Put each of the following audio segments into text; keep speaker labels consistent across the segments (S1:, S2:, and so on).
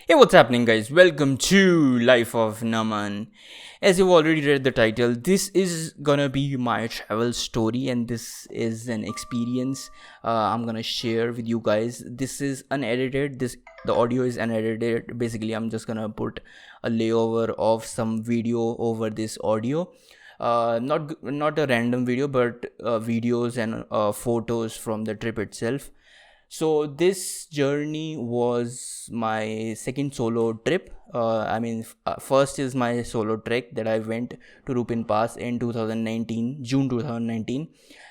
S1: Hey, what's happening, guys? Welcome to Life of Naman. As you've already read the title, this is gonna be my travel story, and this is an experience I'm gonna share with you guys. This is unedited. The audio is unedited. Basically, I'm just gonna put a layover of some video over this audio. Not a random video, but videos and photos from the trip itself. So this journey was my second solo trip. First is my solo trek that I went to Rupin Pass in 2019, June 2019,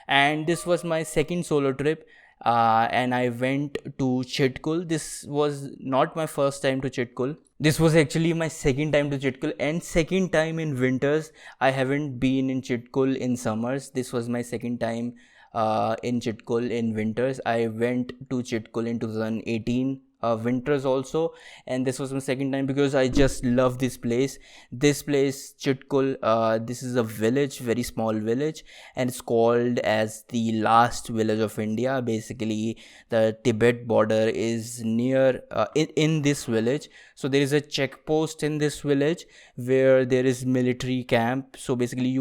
S1: and this was my second solo trip. And I went to Chitkul. This was not my first time to Chitkul. This was actually my second time to Chitkul and second time in winters. I haven't been in Chitkul in summers. This was my second time in Chitkul in winters. I went to Chitkul in 2018 winters also, and this was my second time because I just love this place. This place, Chitkul, this is a village, very small village, and it's called as the last village of India. Basically, the Tibet border is near in this village. So there is a checkpost in this village where there is military camp. So basically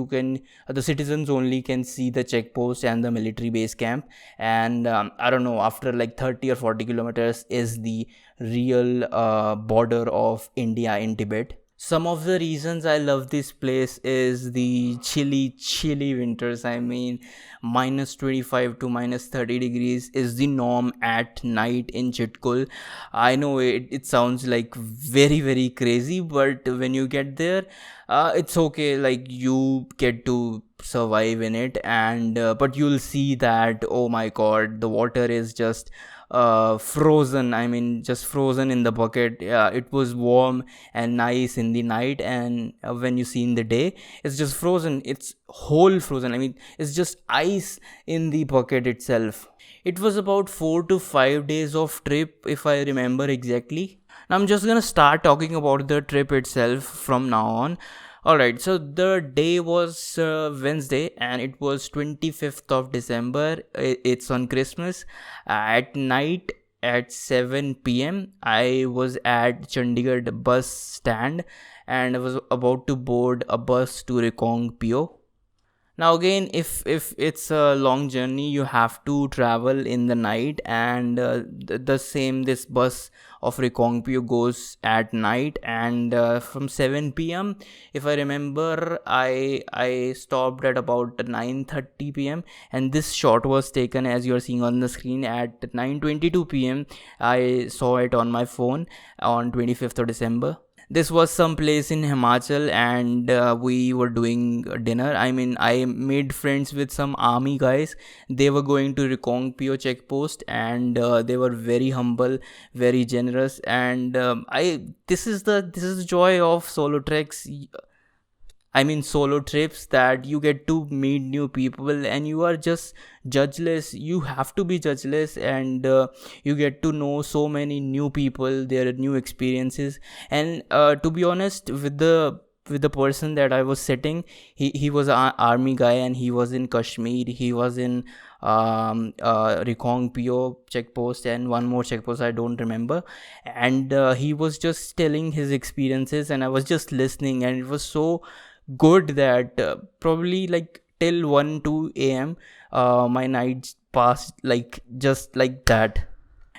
S1: the citizens only can see the checkpost and the military base camp. And I don't know, after like 30 or 40 kilometers is the real border of India in Tibet. Some of the reasons I love this place is the chilly winters. I mean, minus 25 to minus 30 degrees is the norm at night in Chitkul. I know it sounds like very crazy, but when you get there, it's okay. Like, you get to survive in it, and but you'll see that, oh my god, the water is just frozen. I mean, just frozen in the bucket. Yeah, it was warm and nice in the night, and when you see in the day, it's just frozen. It's whole frozen. I mean, it's just ice in the bucket itself. It was about 4 to 5 days of trip, if I remember exactly. Now I'm just gonna start talking about the trip itself from now on. Alright, so the day was Wednesday, and it was 25th of December. It's on Christmas. At night at 7 p.m., I was at Chandigarh bus stand, and I was about to board a bus to Rekong PO. Now again, if it's a long journey, you have to travel in the night, and this bus of Rekongpyo goes at night, and from 7 p.m. if I remember, I stopped at about 9:30 p.m. and this shot was taken, as you are seeing on the screen, at 9:22 p.m. I saw it on my phone on 25th of December. This was some place in Himachal, and we were doing dinner. I mean, I made friends with some army guys. They were going to Rekong PO checkpost, and they were very humble, very generous. And this is the joy of solo treks. I mean, solo trips, that you get to meet new people and you are just judgeless. You have to be judgeless, and you get to know so many new people, their new experiences. And to be honest, with the person that I was sitting, he was an army guy, and he was in Kashmir. He was in Rekong PO checkpost and one more checkpost I don't remember. And he was just telling his experiences, and I was just listening, and it was so good that probably like till 1 2 a.m. My nights passed like just like that.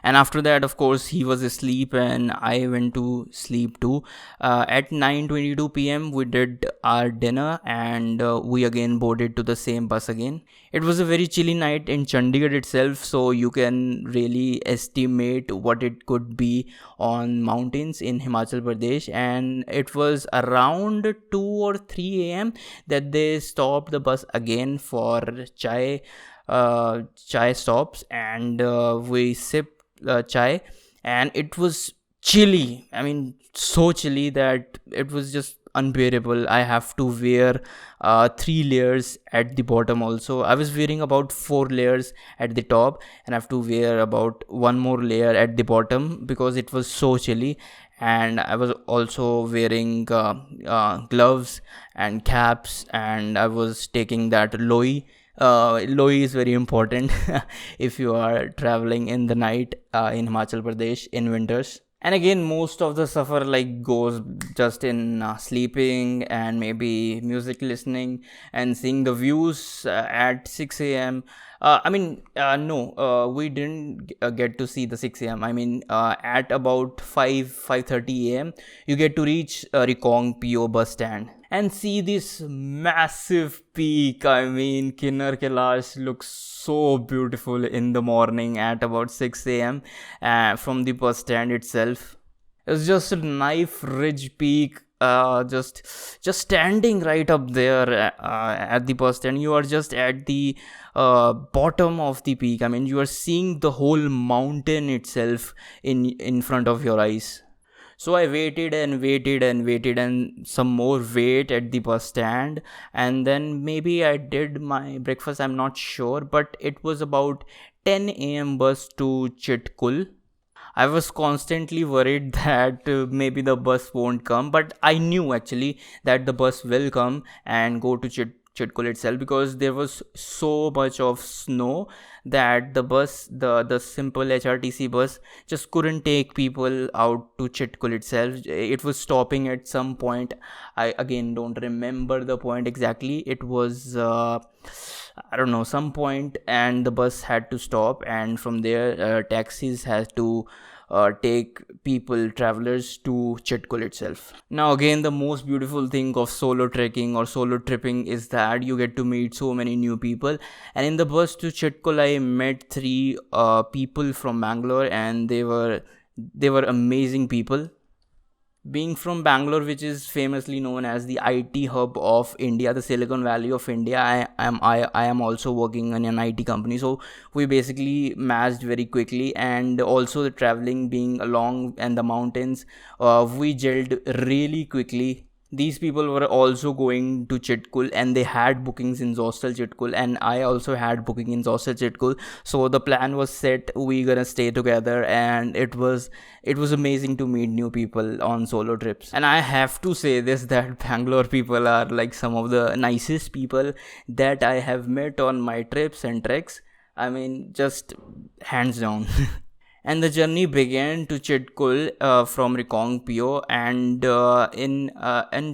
S1: And after that, of course, he was asleep and I went to sleep too. At 9:22 p.m. we did our dinner, and we again boarded to the same bus again. It was a very chilly night in Chandigarh itself, so you can really estimate what it could be on mountains in Himachal Pradesh. And it was around 2 or 3 a.m. that they stopped the bus again for chai stops, and we sipped chai, and it was chilly. I mean, so chilly that it was just unbearable. I have to wear 3 layers at the bottom also. I was wearing about 4 layers at the top, and I have to wear about one more layer at the bottom because it was so chilly. And I was also wearing gloves and caps, and I was taking that loi is very important if you are traveling in the night in Himachal Pradesh in winters. And again, most of the suffer like goes just in sleeping and maybe music listening and seeing the views at 6 a.m. No, we didn't get to see the 6 a.m. At about 5:30 a.m. you get to reach Rekong PO bus stand and see this massive peak. I mean, Kinnar Kailash looks so beautiful in the morning at about 6 a.m. From the bus stand itself. It's just a knife ridge peak. Just standing right up there at the bus stand. You are just at the bottom of the peak. I mean, you are seeing the whole mountain itself in front of your eyes. So I waited and waited and waited and some more wait at the bus stand, and then maybe I did my breakfast, I'm not sure, but it was about 10 a.m. bus to Chitkul. I was constantly worried that maybe the bus won't come, but I knew actually that the bus will come and go to Chitkul itself, because there was so much of snow that the simple HRTC bus just couldn't take people out to Chitkul itself. It was stopping at some point. I again don't remember the point exactly. It was I don't know, some point, and the bus had to stop, and from there taxis had to take travelers to Chitkul itself. Now again, the most beautiful thing of solo trekking or solo tripping is that you get to meet so many new people. And in the bus to Chitkul, I met three people from Bangalore, and they were amazing people. Being from Bangalore, which is famously known as the IT hub of India, the Silicon Valley of India, I am also working in an IT company, so we basically matched very quickly. And also the traveling being along and the mountains, we gelled really quickly. These people were also going to Chitkul, and they had bookings in Hostel Chitkul, and I also had booking in Hostel Chitkul. So the plan was set, we gonna stay together, and it was amazing to meet new people on solo trips. And I have to say this, that Bangalore people are like some of the nicest people that I have met on my trips and treks. I mean, just hands down. And the journey began to Chitkul from Rekong PO, and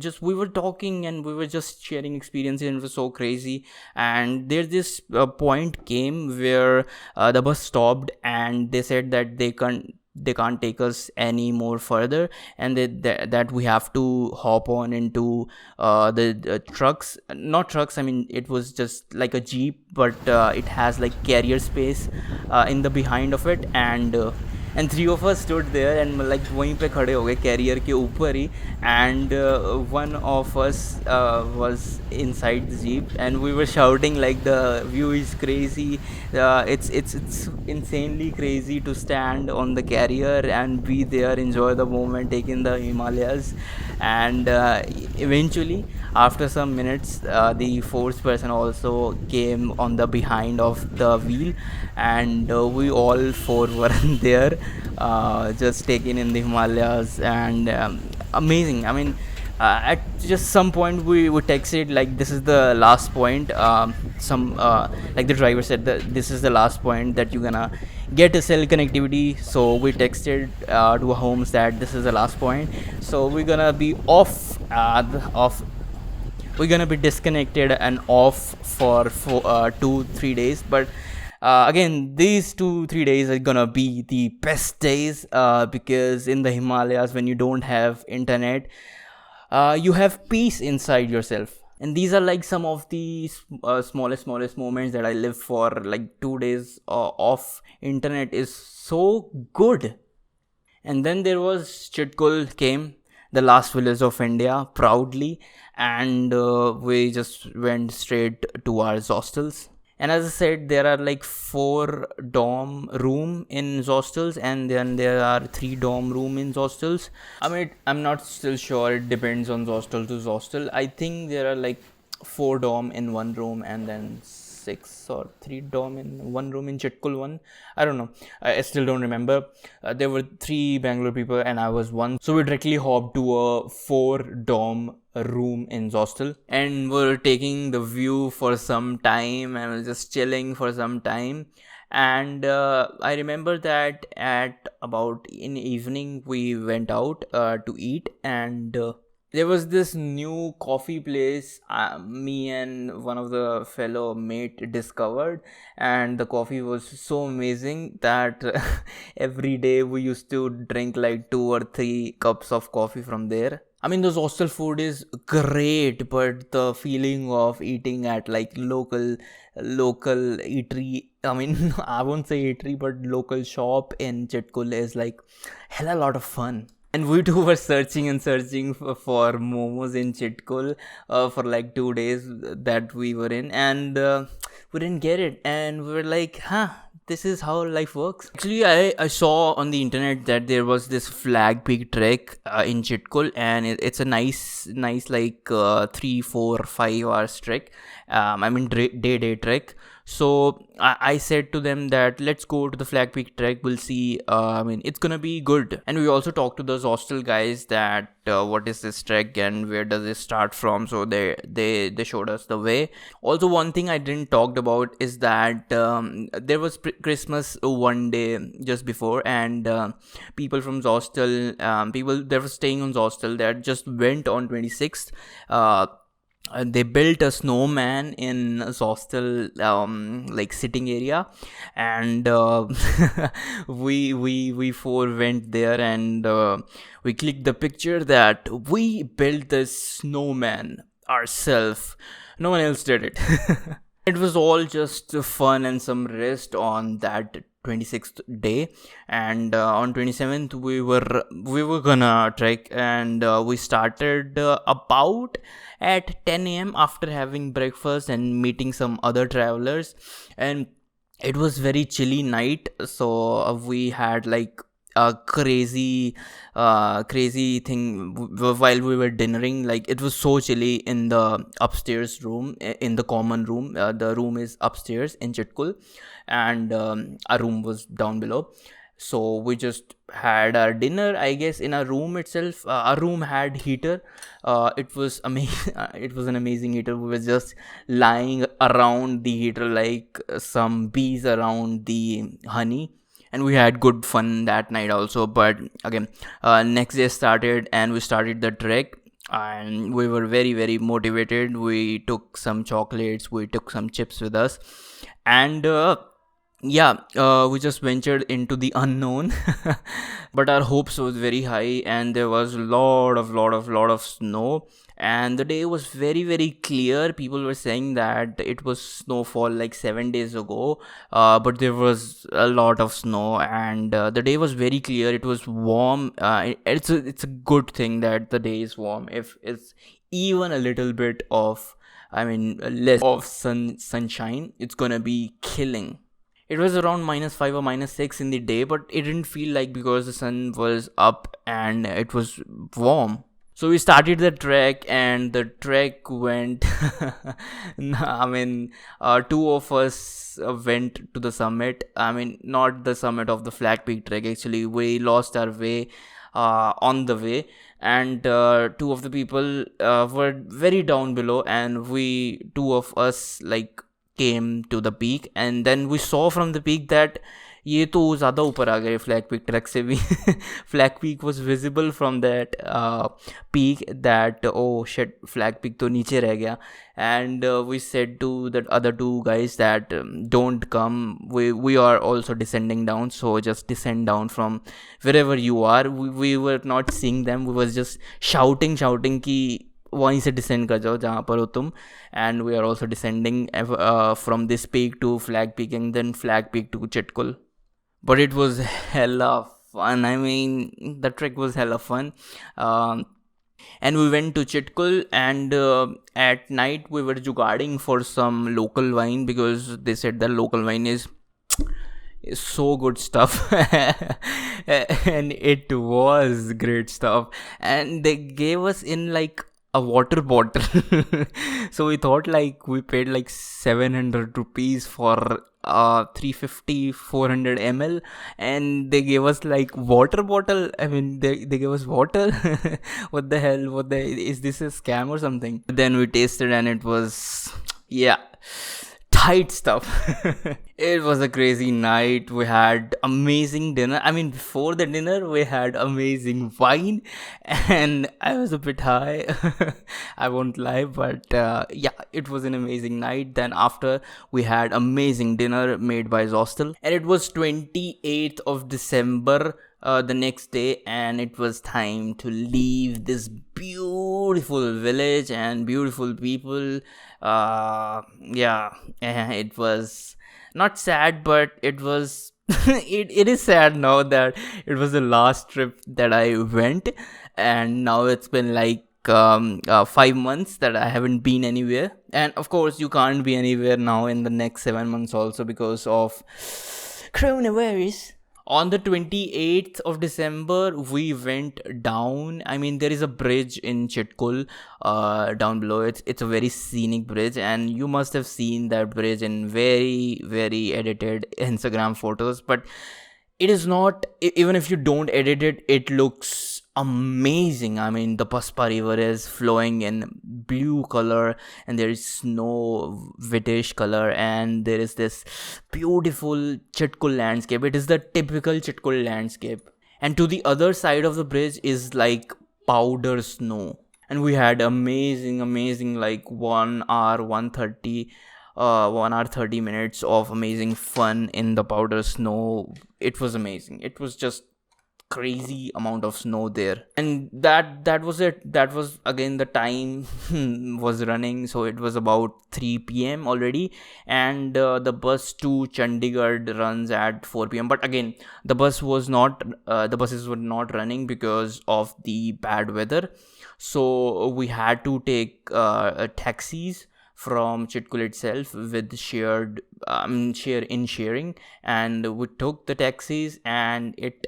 S1: just we were talking and we were just sharing experiences, and it was so crazy. And there's this point came where the bus stopped, and they said that they can't take us any more further, and that we have to hop on into the trucks, not trucks, I mean it was just like a jeep, but it has like carrier space in the behind of it. And three of us stood there and like वहीं पे खड़े हो गए carrier के ऊपर ही. And one of us was inside the jeep, and we were shouting like the view is crazy. It's insanely crazy to stand on the carrier and be there, enjoy the moment, take in the Himalayas. And eventually, after some minutes, the fourth person also came on the behind of the wheel, and we all four were there, just taken in the Himalayas. And amazing. I mean, at just some point we texted like this is the last point. Like the driver said that this is the last point that you're gonna get a cell connectivity. So we texted to our homes that this is the last point. So we're gonna be off. We're gonna be disconnected and off for 2-3 days, but again, these 2-3 days are gonna be the best days, because in the Himalayas, when you don't have internet, you have peace inside yourself. And these are like some of the smallest moments that I live for. Like 2 days off internet is so good. And then there was Chitkul came, the last village of India, proudly, and we just went straight to our hostels. And as I said, there are like 4 dorm room in hostels, and then there are 3 dorm room in hostels. I mean, I'm not still sure. It depends on hostel to hostel. I think there are like 4 dorm in one room, and then 6 or 3 dorm in one room in Chitkul one. I don't know. I still don't remember. There were 3 Bangalore people, and I was one. So we directly hopped to a 4 dorm room in hostel, and we're taking the view for some time, and we're just chilling for some time. And I remember that at about in evening we went out to eat, and there was this new coffee place me and one of the fellow mate discovered, and the coffee was so amazing that every day we used to drink like 2 or 3 cups of coffee from there. I mean, those hostel food is great, but the feeling of eating at like local eatery, I mean, I won't say eatery, but local shop in Chitkul is like hella lot of fun. And we too were searching and searching for momos in Chitkul for like 2 days that we were in, and we didn't get it. And we were like, huh, this is how life works. Actually, I saw on the internet that there was this flag peak trek in Chitkul, and it's a nice like 3, 4, 5 hours trek. I mean, day trek. So I said to them that let's go to the flag peak trek. We'll see. I mean, it's gonna be good. And we also talked to those hostel guys that what is this trek and where does it start from. So they showed us the way. Also, one thing I didn't talked about is that there was Christmas one day just before, and people from hostel, people that were staying on hostel that just went on 26th. They built a snowman in a hostel like sitting area, and we four went there, and we clicked the picture that we built this snowman ourselves. No one else did it. It was all just fun and some rest on that 26th day, and on 27th we were gonna trek, and we started about at 10 a.m. after having breakfast and meeting some other travelers. And it was very chilly night, so we had like a crazy thing while we were dinnering. Like, it was so chilly in the upstairs room, in the common room. The room is upstairs in Chitkul, and our room was down below. So we just had our dinner, I guess, in our room itself. Our room had heater. It was amazing. It was an amazing heater. We were just lying around the heater like some bees around the honey, and we had good fun that night also. But again, next day started, and we started the trek, and we were very, very motivated. We took some chocolates, we took some chips with us, and we just ventured into the unknown. But our hopes was very high, and there was lot of snow, and the day was very, very clear. People were saying that it was snowfall like 7 days ago, but there was a lot of snow, and the day was very clear. It was warm. It's a good thing that the day is warm. If it's even a little bit of, I mean, less of sunshine, it's gonna be killing. It was around -5 or -6 in the day, but it didn't feel like, because the sun was up and it was warm. So we started the trek, and the trek went. I mean, two of us went to the summit. I mean, not the summit of the flag peak trek. Actually, we lost our way on the way, and two of the people were very down below, and two of us like came to the peak, and then we saw from the peak that ये तो ज़्यादा ऊपर आ गए flag peak track से भी. Flag peak was visible from that peak, that oh shit, flag peak तो नीचे रह गया. And we said to the other two guys that don't come, we are also descending down, so just descend down from wherever you are. We were not seeing them, we was just shouting कि वहीं से descend कर जाओ जहाँ पर हो तुम. And we are also descending from this peak to flag peak, and then flag peak to Chitkul. But it was hella fun. I mean, the trek was hella fun. And we went to Chitkul, and at night we were jugaading for some local wine, because they said that local wine is so good stuff. And it was great stuff, and they gave us in like a water bottle. So we thought like we paid like 700 rupees for 350-400 ml, and they gave us like water bottle. I mean, they gave us water. What the hell, is this a scam or something? Then we tasted, and it was, yeah, height stuff. It was a crazy night. We had amazing dinner. I mean, before the dinner, we had amazing wine, and I was a bit high. I won't lie, but yeah, it was an amazing night. Then after, we had amazing dinner made by Zostel, and it was 28th of December. The next day, and it was time to leave this beautiful village and beautiful people. Yeah, it was not sad, but it was it is sad now that it was the last trip that I went, and now it's been like 5 months that I haven't been anywhere. And of course, you can't be anywhere now in the next 7 months also because of coronavirus. On the 28th of December, we went down. I mean, there is a bridge in Chitkul down below. It's a very scenic bridge, and you must have seen that bridge in very, very edited Instagram photos. But it is not, even if you don't edit it, it looks amazing. I mean, the Paspa river is flowing in blue color, and there is snow whitish color, and there is this beautiful Chitkul landscape. It is the typical Chitkul landscape, and to the other side of the bridge is like powder snow. And we had amazing like 1 hour 30 minutes of amazing fun in the powder snow. It was amazing. It was just crazy amount of snow there, and that was it. That was again the time was running, so it was about 3 p.m. already, and the bus to Chandigarh runs at 4 p.m. But again, the buses were not running because of the bad weather, so we had to take taxis from Chitkul itself with sharing, and we took the taxis, and it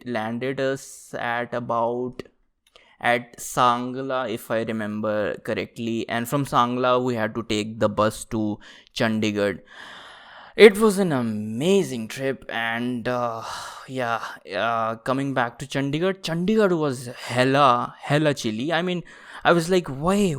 S1: landed us at Sangla, if I remember correctly, and from Sangla we had to take the bus to Chandigarh. It was an amazing trip, and coming back to Chandigarh was hella chilly. I mean, I was like, why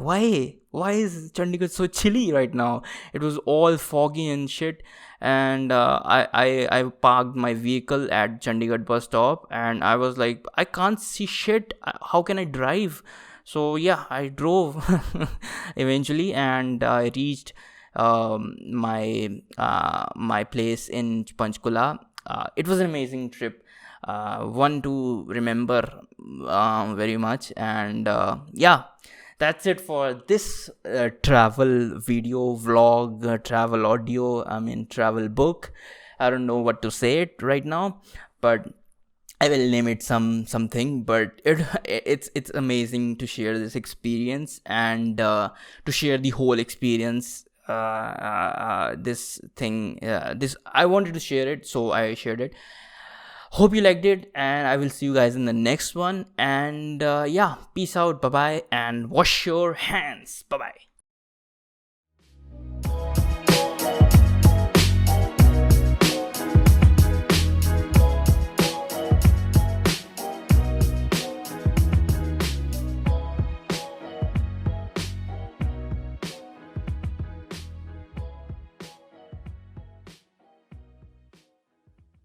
S1: is Chandigarh so chilly right now? It was all foggy and shit, and I parked my vehicle at Chandigarh bus stop, and I was like, I can't see shit. How can I drive? So yeah, I drove eventually, and I reached my place in Panchkula. It was an amazing trip, one to remember very much. And yeah, that's it for this travel video vlog, travel audio, I mean travel book. I don't know what to say it right now, but I will name it something. But it's amazing to share this experience, and to share the whole experience. This thing, this I wanted to share it, so I shared it. Hope you liked it, and I will see you guys in the next one. And yeah, peace out, bye bye, and wash your hands, bye bye.